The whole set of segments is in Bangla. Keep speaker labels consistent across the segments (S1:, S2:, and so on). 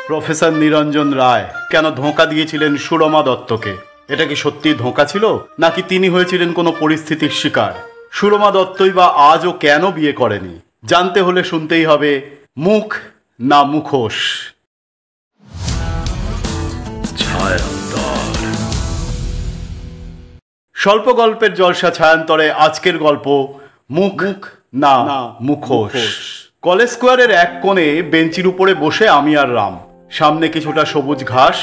S1: প্রফেসর নিরঞ্জন রায় কেন ধোঁকা দিয়েছিলেন সুরমা দত্তকে? এটা কি সত্যি ধোঁকা ছিল, নাকি তিনি হয়েছিলেন কোনো পরিস্থিতির শিকার? সুরমা দত্তই বা আজও কেন বিয়ে করেনি? জানতে হলে শুনতেই হবে মুখ না মুখোশ। স্বল্প গল্পের জলসা ছায়ান্তরে আজকের গল্প মুখ না মুখোশ। কলেজ স্কোয়ারের এক কোণে বেঞ্চির উপরে বসে আমি আর রাম, সামনে কিছুটা সবুজ ঘাস,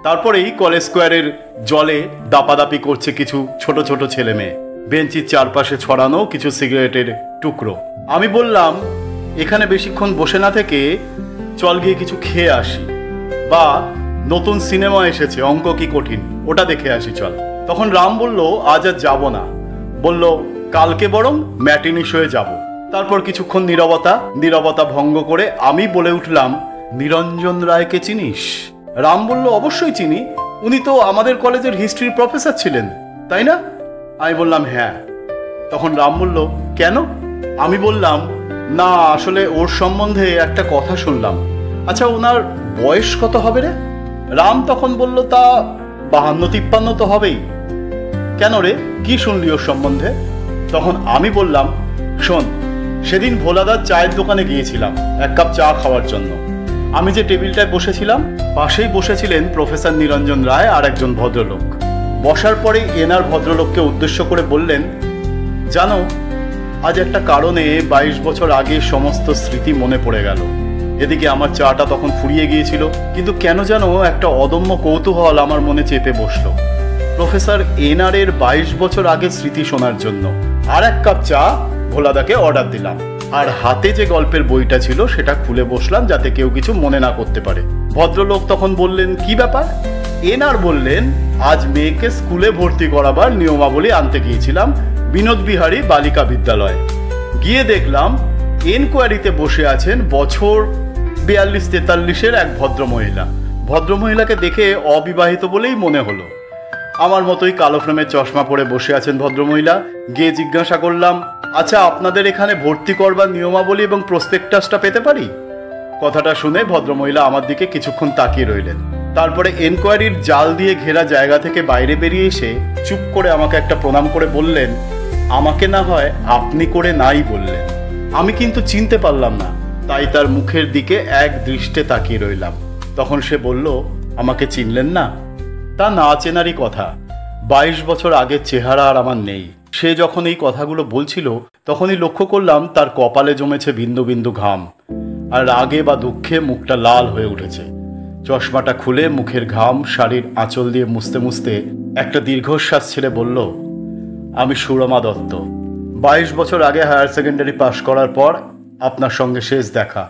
S1: তারপরেই কলেজ স্কোয়ারের জলে দাপাদাপি করছে কিছু ছোট ছোট ছেলে মেয়ে। বেঞ্চির চারপাশে ছড়ানো কিছু সিগারেটের টুকরো। আমি বললাম, এখানে বেশিক্ষণ বসে না থেকে চল গিয়ে কিছু খেয়ে আসি, বা নতুন সিনেমা এসেছে অঙ্ক কি কঠিন, ওটা দেখে আসি চল। তখন রাম বলল, আজ আর যাব না, বলল কালকে বরং ম্যাটিনি শোয়ে যাব। তারপর কিছুক্ষণ নীরবতা ভঙ্গ করে আমি বলে উঠলাম, নিরঞ্জন রায়কে চিনিস? রাম বলল, অবশ্যই চিনি, উনি তো আমাদের কলেজের হিস্ট্রির প্রফেসর ছিলেন, তাই না? আমি বললাম হ্যাঁ। তখন রাম বলল, কেন? আমি বললাম, না আসলে ওর সম্বন্ধে একটা কথা শুনলাম। আচ্ছা, ওনার বয়স কত হবে রে? রাম তখন বলল, তা 52-53 তো হবেই। কেন রে, কি শুনলি ওর সম্বন্ধে? তখন আমি বললাম, শোন, সেদিন ভোলাদার চায়ের দোকানে গিয়েছিলাম এক কাপ চা খাওয়ার জন্য। আমি যে টেবিলটায় বসেছিলাম পাশেই বসেছিলেন প্রফেসর নিরঞ্জন রায় আর একজন ভদ্রলোক। বসার পরে এনার ভদ্রলোককে উদ্দেশ্য করে বললেন, জানো, আজ একটা কারণে 22 বছর আগে সমস্ত স্মৃতি মনে পড়ে গেল। এদিকে আমার চাটা তখন ফুরিয়ে গিয়েছিল, কিন্তু কেন যেন একটা অদম্য কৌতূহল আমার মনে চেপে বসলো। প্রফেসর এনআরের 22 বছর আগের স্মৃতি শোনার জন্য আর এক কাপ চা ভোলাদাকে অর্ডার দিলাম, আর হাতে যে গল্পের বইটা ছিল সেটা খুলে বসলাম যাতে কেউ কিছু মনে না করতে পারে। ভদ্রলোক তখন বললেন, কি ব্যাপার? এনআর বললেন, আজ মেয়েকে স্কুলে ভর্তি করাবার নিয়মাবলী আনতে গিয়েছিলাম বিনোদ বিহারী বালিকা বিদ্যালয়ে। গিয়ে দেখলাম এনকোয়ারিতে বসে আছেন বছর 42-43-এর এক ভদ্রমহিলা। ভদ্রমহিলাকে দেখে অবিবাহিত বলেই মনে হলো। আমার মতোই কালো ফ্রেমের চশমা পরে বসে আছেন ভদ্রমহিলা। গিয়ে জিজ্ঞাসা করলাম, আচ্ছা, আপনাদের এখানে ভর্তি করবার নিয়মাবলী এবং প্রসপেক্টাসটা পেতে পারি? কথাটা শুনে ভদ্রমহিলা আমার দিকে কিছুক্ষণ তাকিয়ে রইলেন। তারপরে এনকোয়ারির জাল দিয়ে ঘেরা জায়গা থেকে বাইরে বেরিয়ে এসে চুপ করে আমাকে একটা প্রণাম করে বললেন, আমাকে না হয় আপনি করে নাই বললেন। আমি কিন্তু চিনতে পারলাম না, তাই তার মুখের দিকে এক দৃষ্টে তাকিয়ে রইলাম। তখন সে বলল, আমাকে চিনলেন না? তা না চেনারই কথা, 22 বছর আগের চেহারা আর আমার নেই। সে যখন এই কথাগুলো বলছিল তখনই লক্ষ্য করলাম তার কপালে জমেছে বিন্দু বিন্দু ঘাম, আর রাগে বা দুঃখে মুখটা লাল হয়ে উঠেছে। চশমাটা খুলে মুখের ঘাম শাড়ির আঁচল দিয়ে মুছতে মুছতে একটা দীর্ঘশ্বাস ছেড়ে বলল, আমি সুরমা দত্ত। 22 বছর আগে হায়ার সেকেন্ডারি পাশ করার পর আপনার সঙ্গে শেষ দেখা।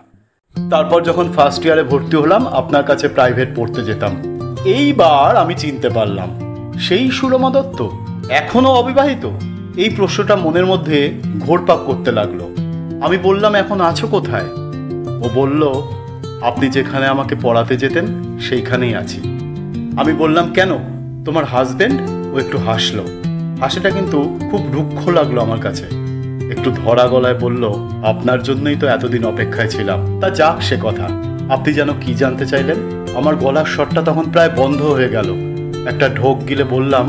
S1: তারপর যখন ফার্স্ট ইয়ারে ভর্তি হলাম আপনার কাছে প্রাইভেট পড়তে যেতাম। এইবার আমি চিনতে পারলাম, সেই সুরমা দত্ত এখনো অবিবাহিত। এই প্রশ্নটা মনের মধ্যে ঘোরপাক করতে লাগলো। আমি বললাম, এখন আছো কোথায়? ও বলল, আপনি যেখানে আমাকে পড়াতে যেতেন সেইখানেই আছি। আমি বললাম, কেন, তোমার হাজবেন্ড? ও একটু হাসলো। হাসিটা কিন্তু খুব রুক্ষ লাগলো আমার কাছে। একটু ধরা গলায় বলল, আপনার জন্যই তো এতদিন অপেক্ষায় ছিলাম। তা যাক সে কথা, আপনি যেন কি জানতে চাইলেন? আমার গলার স্বরটা তখন প্রায় বন্ধ হয়ে গেল। একটা ঢোক গিলে বললাম,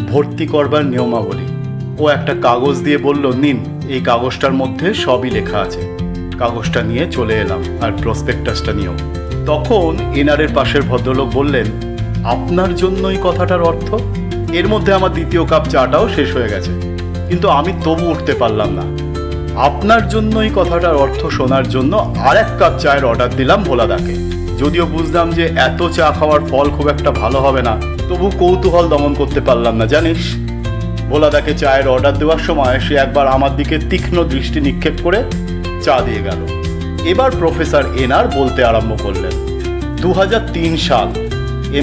S1: ভর্তি করবার নিয়মাবলী। ও একটা কাগজ দিয়ে বলল, নিন, এই কাগজটার মধ্যে সবই লেখা আছে। কাগজটা নিয়ে চলে এলাম, আর প্রসপেক্টাসটা নিয়েও। তখন এনআরের পাশের ভদ্রলোক বললেন, আপনার জন্যই কথাটার অর্থ? এর মধ্যে আমার দ্বিতীয় কাপ চাটাও শেষ হয়ে গেছে, কিন্তু আমি তবু উঠতে পারলাম না। আপনার জন্যই কথাটার অর্থ শোনার জন্য আর এক কাপ চায়ের অর্ডার দিলাম ভোলাদাকে। যদিও বুঝলাম যে এত চা খাওয়ার ফল খুব একটা ভালো হবে না, তবু কৌতূহল দমন করতে পারলাম না জানিস। ভোলাদাকে চায়ের অর্ডার দেওয়ার সময় সে একবার আমার দিকে তীক্ষ্ণ দৃষ্টি নিক্ষেপ করে চা দিয়ে গেল। এবার প্রফেসর এনআর বলতে আরম্ভ করলেন, 2003 সাল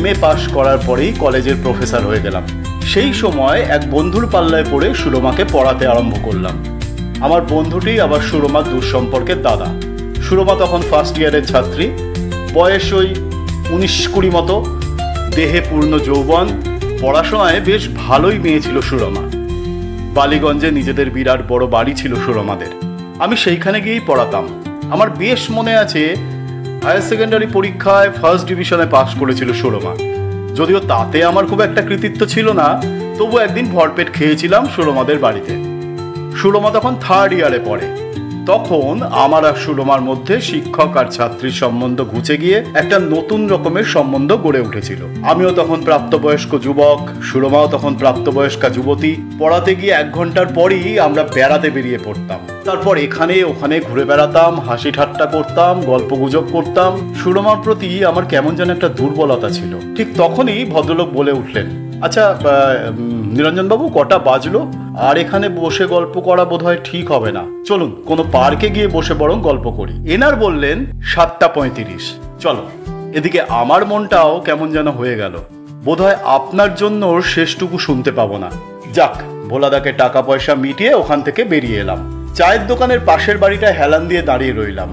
S1: MA পাশ করার পরেই কলেজের প্রফেসর হয়ে গেলাম। সেই সময় এক বন্ধুর পাল্লায় পড়ে সুরমাকে পড়াতে আরম্ভ করলাম। আমার বন্ধুটি আবার সুরমার দূর সম্পর্কের দাদা। সুরমা তখন ফার্স্ট ইয়ারের ছাত্রী, বয়স ওই 19-20 মতো, দেহে পূর্ণ যৌবন, পড়াশোনায় বেশ ভালোই মেয়ে ছিল সুরমা। বালিগঞ্জে নিজেদের বিরাট বড় বাড়ি ছিল সুরমাদের। আমি সেইখানে গিয়েই পড়াতাম। আমার বেশ মনে আছে হায়ার সেকেন্ডারি পরীক্ষায় ফার্স্ট ডিভিশনে পাশ করেছিল সুরমা। যদিও তাতে আমার খুব একটা কৃতিত্ব ছিল না, তবু একদিন ভরপেট খেয়েছিলাম সুরমাদের বাড়িতে। সুরমা তখন থার্ড ইয়ারে পড়ে। তখন আমার আর সুরমার মধ্যে শিক্ষক আর ছাত্রীর সম্বন্ধ ঘুচে গিয়ে একটা নতুন রকমের সম্বন্ধ গড়ে উঠেছিল। আমিও তখন প্রাপ্তবয়স্ক যুবক, সুরমাও তখন প্রাপ্তবয়স্কা যুবতী। পড়াতে গিয়ে 1 ঘন্টার পরই আমরা বেড়াতে বেরিয়ে পড়তাম। তারপর এখানে ওখানে ঘুরে বেড়াতাম, হাসি ঠাট্টা করতাম, গল্প গুজব করতাম। সুরমার প্রতি আমার কেমন যেন একটা দুর্বলতা ছিল। ঠিক তখনই ভদ্রলোক বলে উঠলেন, আচ্ছা নিরঞ্জনবাবু, কটা বাজলো? আর এখানে বসে গল্প করা বোধহয় ঠিক হবে না, চলুন কোনো পার্কে গিয়ে বসে বরং গল্প করি। এনার বললেন 7:35। চলো। এদিকে আমার মনটাও কেমন যেন হয়ে গেল, বোধহয় আপনার জন্য শেষটুকু শুনতে পাবো না। যাক, ভোলাদাকে টাকা পয়সা মিটিয়ে ওখান থেকে বেরিয়ে এলাম। চায়ের দোকানের পাশের বাড়িটায় হেলান দিয়ে দাঁড়িয়ে রইলাম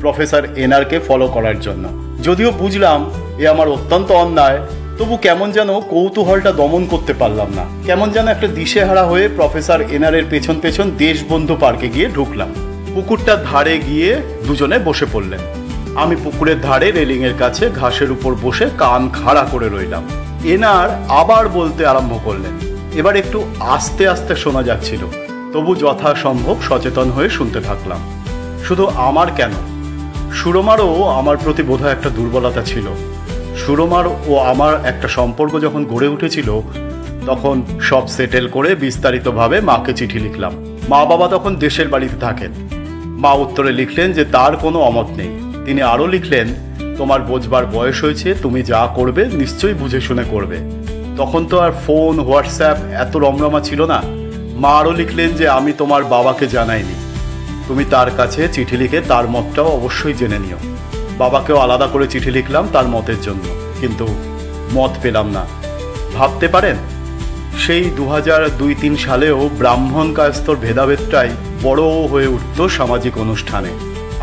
S1: প্রফেসর এনআরকে ফলো করার জন্য। যদিও বুঝলাম এ আমার অত্যন্ত অন্যায়, তবু কেমন যেন কৌতূহলটা দমন করতে পারলাম না। কেমন যেন একটা দিশেহারা হয়ে প্রফেসর এনআরের পেছন পেছন দেশবন্ধু পার্কে গিয়ে ঢুকলাম। পুকুরটার ধারে গিয়ে দুজনে বসে পড়লেন। আমি পুকুরের ধারে রেলিংয়ের কাছে ঘাসের উপর বসে কান খাড়া করে রইলাম। এনআর আবার বলতে আরম্ভ করলেন। এবার একটু আস্তে আস্তে শোনা যাচ্ছিল, তবু যথাসম্ভব সচেতন হয়ে শুনতে থাকলাম। শুধু আমার কেন, সুরমারও আমার প্রতি বোধহয় একটা দুর্বলতা ছিল। সুরমার ও আমার একটা সম্পর্ক যখন গড়ে উঠেছিল, তখন সব সেটেল করে বিস্তারিতভাবে মাকে চিঠি লিখলাম। মা বাবা তখন দেশের বাড়িতে থাকেন। মা উত্তরে লিখলেন যে তার কোনো অমত নেই। তিনি আরও লিখলেন, তোমার বোঝবার বয়স হয়েছে, তুমি যা করবে নিশ্চয়ই বুঝে শুনে করবে। তখন তো আর ফোন, হোয়াটসঅ্যাপ এত রমরমা ছিল না। মা আরও লিখলেন যে আমি তোমার বাবাকে জানাইনি, তুমি তার কাছে চিঠি লিখে তার মতটাও অবশ্যই জেনে নিও। বাবাকেও আলাদা করে চিঠি লিখলাম তার মতের জন্য, কিন্তু মত পেলাম না। ভাবতে পারেন, সেই 2002-3 সালেও ব্রাহ্মণ কায়স্থর ভেদাভেদটাই বড় হয়ে উঠত সামাজিক অনুষ্ঠানে।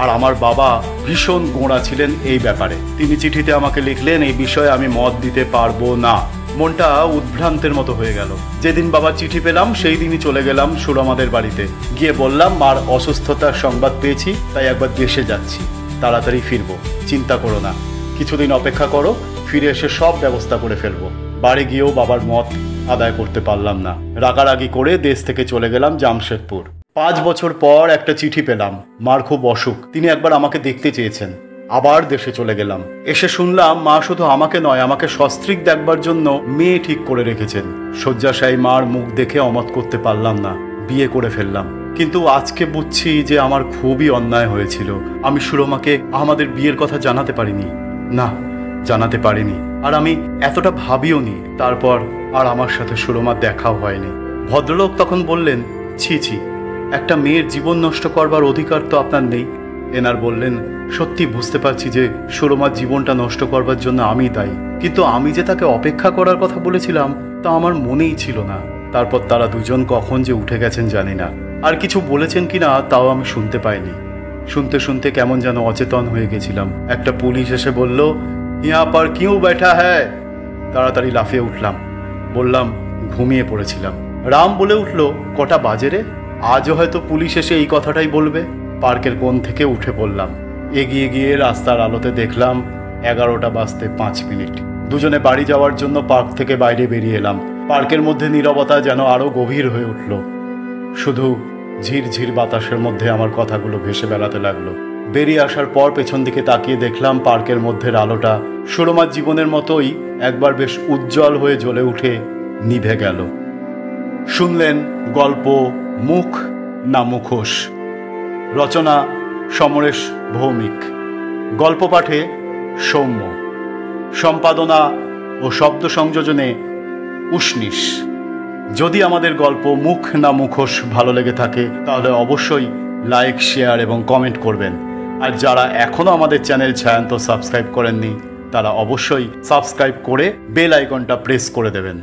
S1: আর আমার বাবা ভীষণ গোঁড়া ছিলেন এই ব্যাপারে। তিনি চিঠিতে আমাকে লিখলেন, এই বিষয়ে আমি মত দিতে পারবো না। মনটা উদ্ভ্রান্তের মতো হয়ে গেল। যেদিন বাবার চিঠি পেলাম সেই দিনই চলে গেলাম সুরমাদের বাড়িতে। গিয়ে বললাম, মার অসুস্থতার সংবাদ পেয়েছি, তাই একবার দেশে যাচ্ছি, তাড়াতাড়ি ফিরবো, চিন্তা করো না, কিছুদিন অপেক্ষা করো, ফিরে এসে সব ব্যবস্থা করে ফেলবো। বাড়ি গিয়েও বাবার মত আদায় করতে পারলাম না। রাগারাগি করে দেশ থেকে চলে গেলাম জামশেদপুর। 5 বছর পর একটা চিঠি পেলাম, মার খুব অসুখ, তিনি একবার আমাকে দেখতে চেয়েছেন। আবার দেশে চলে গেলাম। এসে শুনলাম মা শুধু আমাকে নয়, আমাকে সস্ত্রীক দেখবার জন্য মেয়ে ঠিক করে রেখেছেন। শয্যাশায়ী মার মুখ দেখে অমত করতে পারলাম না, বিয়ে করে ফেললাম। কিন্তু আজকে বুঝছি যে আমার খুবই অন্যায় হয়েছিল। আমি সুরমাকে আমাদের বিয়ের কথা জানাতে পারিনি, না জানাতে পারিনি, আর আমি এতটা ভাবিও নি। তারপর আর আমার সাথে সুরমার দেখাও হয়নি। ভদ্রলোক তখন বললেন, ছি ছি, একটা মেয়ের জীবন নষ্ট করবার অধিকার তো আপনার নেই। এনার বললেন, সত্যি বুঝতে পারছি যে সুরমার জীবনটা নষ্ট করবার জন্য আমি দায়ী, কিন্তু আমি যে তাকে অপেক্ষা করার কথা বলেছিলাম তা আমার মনেই ছিল না। তারপর তারা দুজন কখন যে উঠে গেছেন জানি না, আর কিছু বলেছেন কিনা তাও আমি শুনতে পাইনি। শুনতে শুনতে কেমন যেন অচেতন হয়ে গেছিলাম। একটা পুলিশ এসে বলল, ইয়া পর কিউ बैठा है। তাড়াতাড়ি লাফিয়ে উঠলাম, বললাম ঘুমিয়ে পড়েছিলাম। রাম বলে উঠল, কটা বাজে রে? আজও হয়তো পুলিশ এসে এই কথাটাই বলবে। পার্কের কোণ থেকে উঠে পড়লাম। এগিয়ে গিয়ে রাস্তার আলোতে দেখলাম 11:05। দুজনে বাড়ি যাওয়ার জন্য পার্ক থেকে বাইরে বেরিয়ে এলাম। পার্কের মধ্যে নীরবতা যেন আরো গভীর হয়ে উঠল। শুধু ঝিরঝির বাতাসের মধ্যে আমার কথাগুলো ভেসে বেড়াতে লাগলো। বেরিয়ে আসার পর পেছন দিকে তাকিয়ে দেখলাম পার্কের মধ্যের আলোটা সুরমার জীবনের মতোই একবার বেশ উজ্জ্বল হয়ে জ্বলে উঠে নিভে গেল। শুনলেন গল্প মুখ না মুখোশ। রচনা সমরেশ ভৌমিক। গল্প পাঠে সৌম্য। সম্পাদনা ও শব্দ সংযোজনে উষ্ণিস। যদি আমাদের গল্প মুখ না মুখোশ ভালো লেগে থাকে তাহলে অবশ্যই লাইক, শেয়ার এবং কমেন্ট করবেন। আর যারা এখনও আমাদের চ্যানেল ছায়ান্ত সাবস্ক্রাইব করেননি তারা অবশ্যই সাবস্ক্রাইব করে বেল আইকনটা প্রেস করে দেবেন।